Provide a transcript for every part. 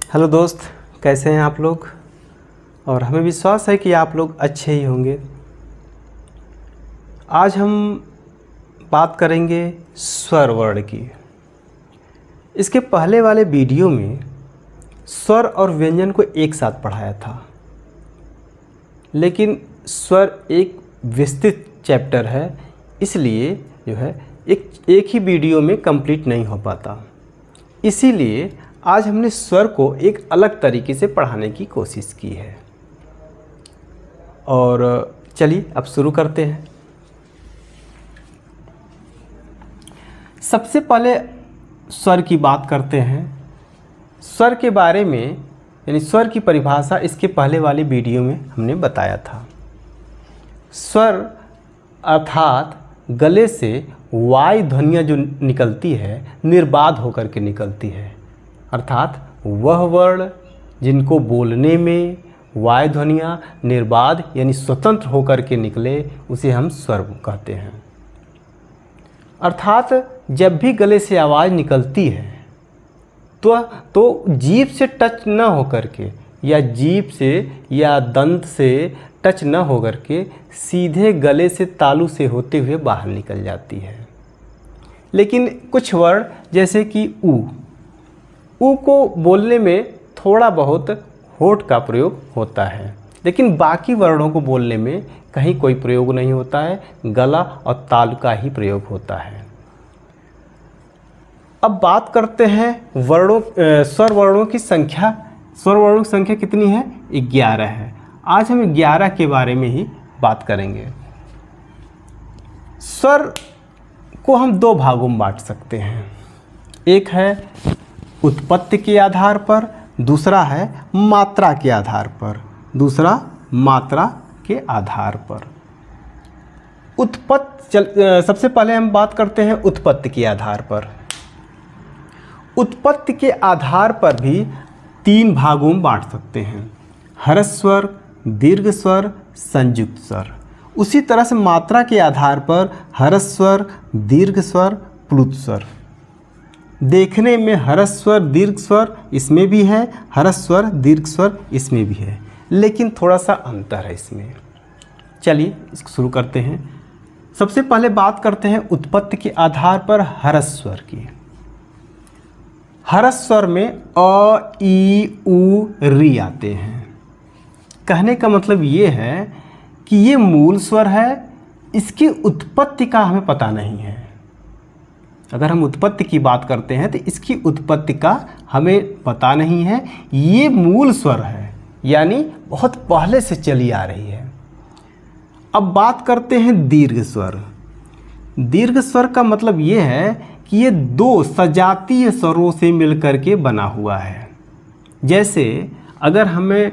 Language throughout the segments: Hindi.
हेलो दोस्त, कैसे हैं आप लोग। और हमें विश्वास है कि आप लोग अच्छे ही होंगे। आज हम बात करेंगे स्वर वर्ण की। इसके पहले वाले वीडियो में स्वर और व्यंजन को एक साथ पढ़ाया था, लेकिन स्वर एक विस्तृत चैप्टर है, इसलिए जो है एक ही वीडियो में कंप्लीट नहीं हो पाता। इसीलिए आज हमने स्वर को एक अलग तरीके से पढ़ाने की कोशिश की है। और चलिए अब शुरू करते हैं। सबसे पहले स्वर की बात करते हैं। स्वर के बारे में यानी स्वर की परिभाषा इसके पहले वाले वीडियो में हमने बताया था। स्वर अर्थात गले से वायु ध्वनियाँ जो निकलती है निर्बाध होकर के निकलती है, अर्थात वह वर्ण जिनको बोलने में वायु ध्वनियाँ निर्बाध यानी स्वतंत्र होकर के निकले उसे हम स्वर कहते हैं। अर्थात जब भी गले से आवाज़ निकलती है तो जीभ से टच न होकर के या जीभ से या दंत से टच न होकर के सीधे गले से तालू से होते हुए बाहर निकल जाती है। लेकिन कुछ वर्ण जैसे कि ऊ को बोलने में थोड़ा बहुत होठ का प्रयोग होता है, लेकिन बाकी वर्णों को बोलने में कहीं कोई प्रयोग नहीं होता है, गला और तालु का ही प्रयोग होता है। अब बात करते हैं स्वर वर्णों की संख्या। स्वर वर्णों की संख्या कितनी है? 11 है। आज हम 11 के बारे में ही बात करेंगे। स्वर को हम दो भागों में बांट सकते हैं। एक है उत्पत्ति के आधार पर, दूसरा है मात्रा के आधार पर। सबसे पहले हम बात करते हैं उत्पत्ति के आधार पर। उत्पत्ति के आधार पर भी 3 भागों में बांट सकते हैं: ह्रस्वर, दीर्घ स्वर, संयुक्त स्वर। उसी तरह से मात्रा के आधार पर ह्रस्वर, दीर्घ स्वर, प्लुत स्वर। देखने में ह्रस्वर दीर्घ स्वर इसमें भी है, ह्रस्वर दीर्घ स्वर इसमें भी है, लेकिन थोड़ा सा अंतर है इसमें। चलिए इसको शुरू करते हैं। सबसे पहले बात करते हैं उत्पत्ति के आधार पर ह्रस्वर की। ह्रस्वर में अ, ई, उ, री आते हैं। कहने का मतलब ये है कि ये मूल स्वर है, इसकी उत्पत्ति का हमें पता नहीं है। अगर हम उत्पत्ति की बात करते हैं तो इसकी उत्पत्ति का हमें पता नहीं है। ये मूल स्वर है, यानी बहुत पहले से चली आ रही है। अब बात करते हैं दीर्घ स्वर। दीर्घ स्वर का मतलब ये है कि ये 2 सजातीय स्वरों से मिलकर के बना हुआ है। जैसे अगर हमें अ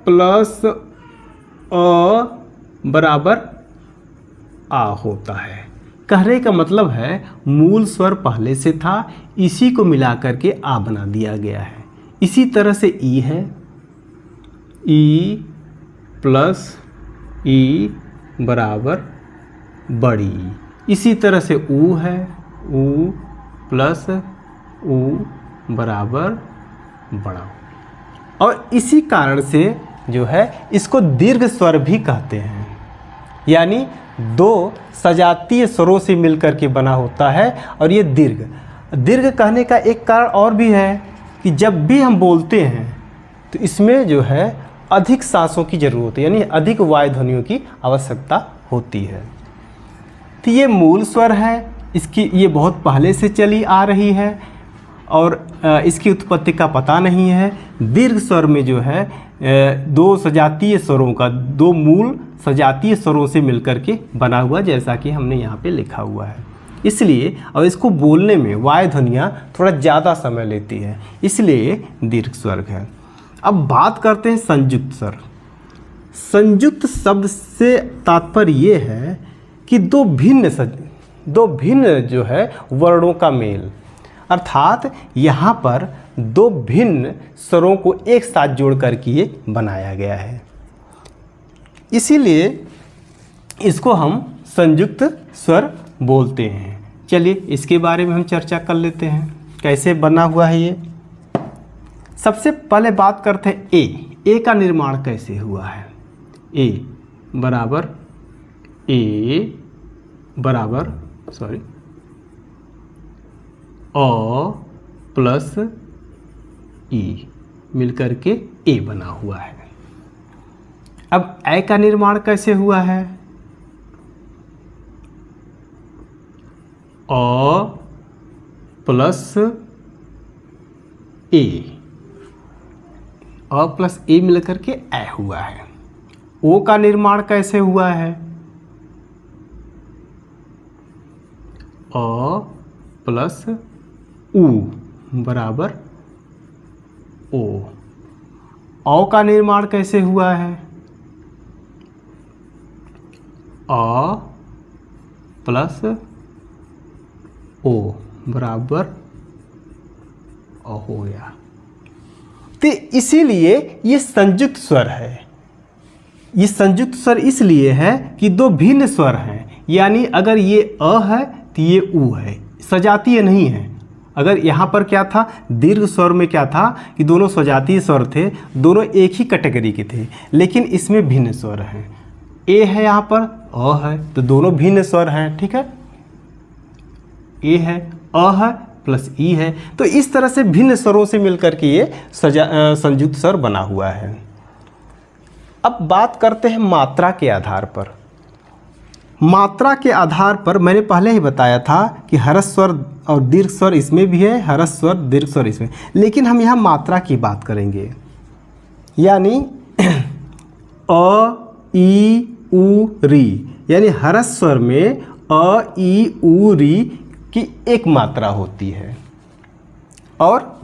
प्लस अ बराबर आ होता है, कहने का मतलब है मूल स्वर पहले से था, इसी को मिलाकर के आ बना दिया गया है। इसी तरह से ई है, ई प्लस ई बराबर बड़ी। इसी तरह से ऊ है, ऊ प्लस ऊ बराबर बड़ा। और इसी कारण से जो है इसको दीर्घ स्वर भी कहते हैं, यानी 2 सजातीय स्वरों से मिलकर के बना होता है। और ये दीर्घ कहने का एक कारण और भी है कि जब भी हम बोलते हैं तो इसमें जो है अधिक सांसों की ज़रूरत है, यानी अधिक वायु ध्वनियों की आवश्यकता होती है। तो ये मूल स्वर है, इसकी ये बहुत पहले से चली आ रही है और इसकी उत्पत्ति का पता नहीं है। दीर्घ स्वर में जो है 2 सजातीय स्वरों का, 2 मूल सजातीय स्वरों से मिलकर के बना हुआ, जैसा कि हमने यहाँ पे लिखा हुआ है। इसलिए और इसको बोलने में वायु ध्वनियाँ थोड़ा ज़्यादा समय लेती है, इसलिए दीर्घ स्वर है। अब बात करते हैं संयुक्त स्वर। संयुक्त शब्द से तात्पर्य ये है कि 2 भिन्न जो है वर्णों का मेल, अर्थात यहाँ पर 2 भिन्न स्वरों को एक साथ जोड़ करके ये बनाया गया है। इसीलिए इसको हम संयुक्त स्वर बोलते हैं। चलिए इसके बारे में हम चर्चा कर लेते हैं। कैसे बना हुआ है ये? सबसे पहले बात करते हैं ए का निर्माण कैसे हुआ है। ए बराबर अ प्लस ई मिलकर के ए बना हुआ है। अब ए का निर्माण कैसे हुआ है? अ प्लस ए मिलकर के ए हुआ है। ओ का निर्माण कैसे हुआ है? अ प्लस उ बराबर ओ। औ का निर्माण कैसे हुआ है? अ प्लस ओ बराबर अ हो गया। तो इसीलिए ये संयुक्त स्वर है। ये संयुक्त स्वर इसलिए है कि दो भिन्न स्वर हैं, यानी अगर ये अ है तो ये उ है, सजातीय नहीं है। अगर यहाँ पर क्या था, दीर्घ स्वर में क्या था कि दोनों सजातीय स्वर थे, दोनों एक ही कैटेगरी के थे, लेकिन इसमें भिन्न स्वर हैं। ए है यहाँ पर, अ है, तो दोनों भिन्न स्वर हैं। ठीक है, ए है, अ है प्लस ई है, तो इस तरह से भिन्न स्वरों से मिलकर के ये संयुक्त स्वर बना हुआ है। अब बात करते हैं मात्रा के आधार पर। मात्रा के आधार पर मैंने पहले ही बताया था कि ह्रस्व स्वर और दीर्घ स्वर इसमें भी है, ह्रस्व स्वर दीर्घ स्वर इसमें, लेकिन हम यहाँ मात्रा की बात करेंगे। यानी अ ई उ री, यानी ह्रस्व स्वर में अ ई उ री की एक मात्रा होती है और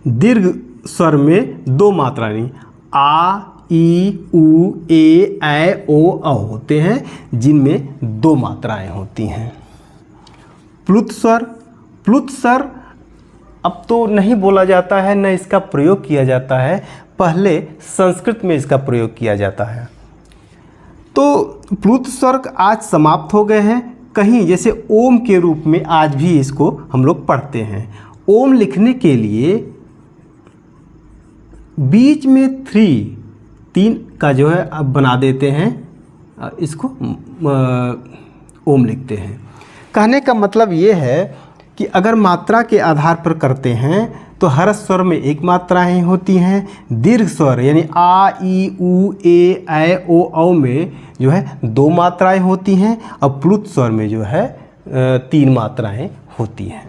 दीर्घ स्वर में दो मात्रा नहीं, आ ई उ ए ऐ ओ औ होते हैं, जिनमें दो मात्राएं होती हैं। प्लुत स्वर अब तो नहीं बोला जाता है, न इसका प्रयोग किया जाता है, पहले संस्कृत में इसका प्रयोग किया जाता है। तो प्लुत स्वर आज समाप्त हो गए हैं। कहीं जैसे ओम के रूप में आज भी इसको हम लोग पढ़ते हैं। ओम लिखने के लिए बीच में तीन का जो है अब बना देते हैं, इसको ओम लिखते हैं। कहने का मतलब ये है कि अगर मात्रा के आधार पर करते हैं तो ह्रस्व स्वर में एक मात्राएं होती हैं, दीर्घ स्वर यानी आ ई उ ए ऐ ओ औ में जो है दो मात्राएं होती हैं, और प्लुत स्वर में जो है तीन मात्राएं होती हैं।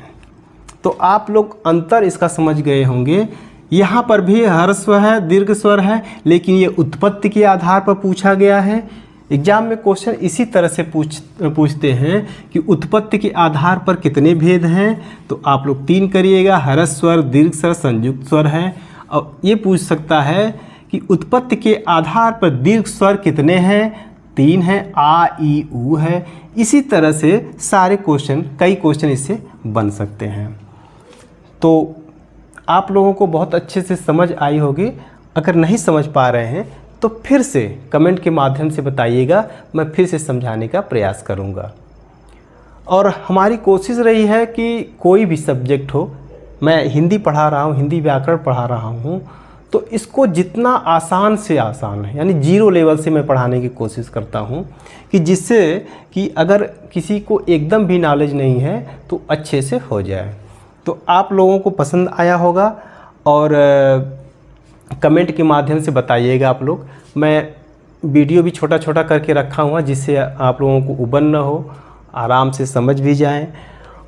तो आप लोग अंतर इसका समझ गए होंगे। यहाँ पर भी ह्रस्व है, दीर्घ स्वर है, लेकिन ये उत्पत्ति के आधार पर पूछा गया है। एग्जाम में क्वेश्चन इसी तरह से पूछते हैं कि उत्पत्ति के आधार पर कितने भेद हैं, तो आप लोग 3 करिएगा, ह्रस्व स्वर, दीर्घ स्वर, संयुक्त स्वर है। और ये पूछ सकता है कि उत्पत्ति के आधार पर दीर्घ स्वर कितने हैं, 3 हैं, आ ई उ है। इसी तरह से सारे क्वेश्चन, कई क्वेश्चन इससे बन सकते हैं। तो आप लोगों को बहुत अच्छे से समझ आई होगी। अगर नहीं समझ पा रहे हैं तो फिर से कमेंट के माध्यम से बताइएगा, मैं फिर से समझाने का प्रयास करूंगा। और हमारी कोशिश रही है कि कोई भी सब्जेक्ट हो, मैं हिंदी पढ़ा रहा हूँ, हिंदी व्याकरण पढ़ा रहा हूँ, तो इसको जितना आसान से आसान है, यानी 0 लेवल से मैं पढ़ाने की कोशिश करता हूँ, कि जिससे कि अगर किसी को एकदम भी नॉलेज नहीं है तो अच्छे से हो जाए। तो आप लोगों को पसंद आया होगा और कमेंट के माध्यम से बताइएगा आप लोग। मैं वीडियो भी छोटा छोटा करके रखा हुआ, जिससे आप लोगों को उबन न हो, आराम से समझ भी जाएं।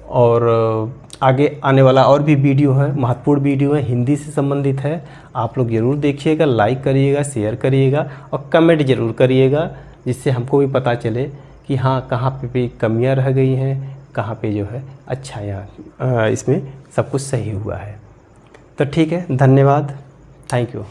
और आगे आने वाला और भी वीडियो है, महत्वपूर्ण वीडियो है, हिंदी से संबंधित है, आप लोग ज़रूर देखिएगा, लाइक करिएगा, शेयर करिएगा और कमेंट ज़रूर करिएगा, जिससे हमको भी पता चले कि हाँ कहाँ पे भी कमियाँ रह गई हैं, कहाँ पे जो है अच्छा यहाँ इसमें सब कुछ सही हुआ है। तो ठीक है, धन्यवाद, थैंक यू।